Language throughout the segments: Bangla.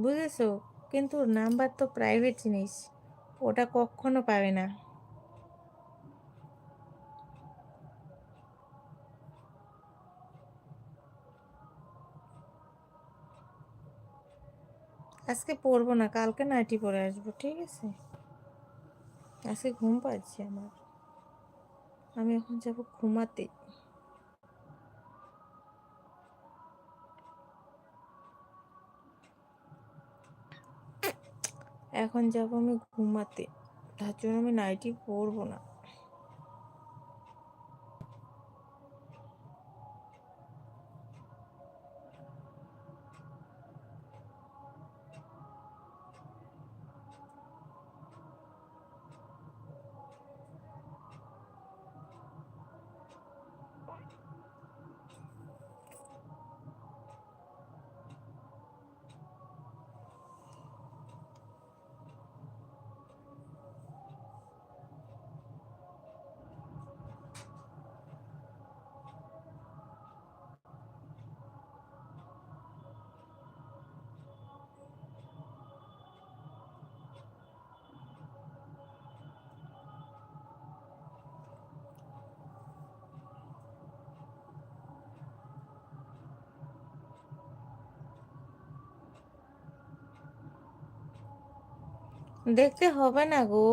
বুঝেছো? কিন্তু নাম্বার তো প্রাইভেট জিনিস, ওটা কখনো পাবে না। আজকে পরবো না, কালকে নাইটি পরে আসবো, ঠিক আছে? আজকে ঘুম পাচ্ছে আমার, আমি এখন যাব ঘুমাতে। এখন যাব আমি ঘুমাতে, তার জন্য আমি নাইটি পরবো না। দেখতে হবে না গো।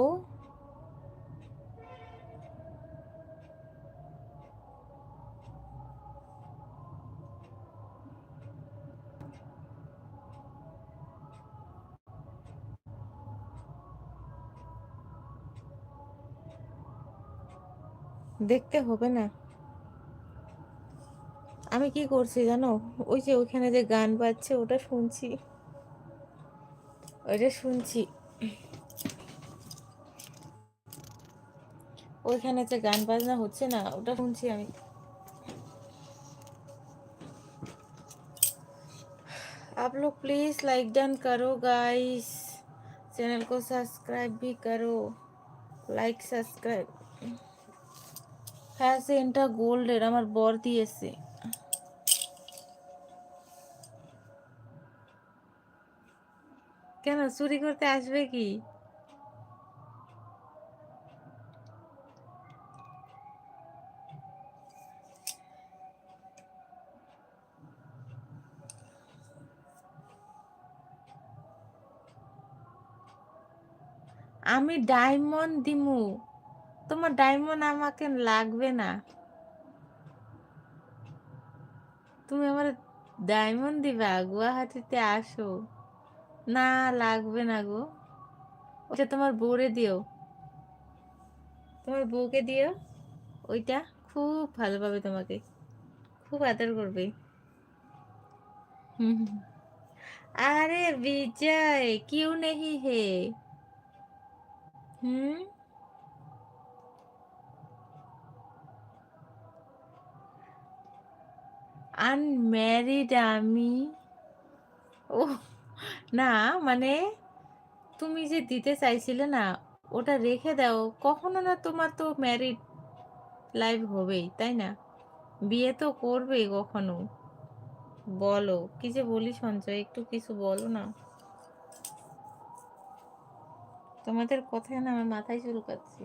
দেখতে হবে না। আমি কি করছি জানো? ওই যে ওইখানে যে গান বাজছে ওটা শুনছি, ওইটা শুনছি। ওইখানে যে গান বাজনা হচ্ছে না, ওটা শুনছি আমি। आप लोग प्लीज लाइक डन करो गाइस, चैनल को सब्सक्राइब भी करो। Like subscribe. হ্যাঁ সেন্টটা গোল্ডের, আমার বর দিয়েছে। কেন চুরি করতে আসবে কি? আমি ডায়মন্ড দিমু, তোমার ডায়মন্ড আমাকে লাগবে না। তুমি আমার ডায়মন্ড দিবা? গুয়াহাটিতে আসো। না, লাগবে না গো। ওটা তোমার বউরে দিও, তোমার বউকে দিও। ওইটা খুব ভালো পাবে, তোমাকে খুব আদর করবে। হুম হুম। अरे विजय क्यों नहीं है? हम्म। আনম্যারিড আমি। ও না, মানে তুমি যে দিতে চাইছিলে না, ওটা রেখে দাও। কখনো না, তোমার তো ম্যারিড লাইফ হবেই, তাই না? বিয়ে তো করবেই কখনো। বলো কি যে বলি, সঞ্চয় একটু কিছু বলো না। তোমাদের কথায় না আমার মাথায় চুলকাচ্ছে।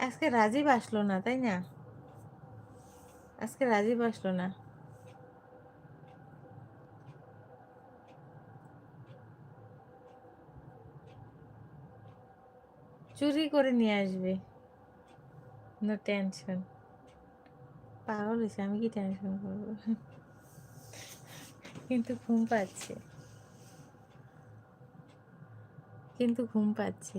আজকে রাজীব আসলো না, তাই না? আজকে রাজীব আসলো না। চুরি করে নিয়ে আসবে। No tension. পাগল হয়েছে, আমি কি টেনশন করবো? কিন্তু ঘুম পাচ্ছে, কিন্তু ঘুম পাচ্ছে।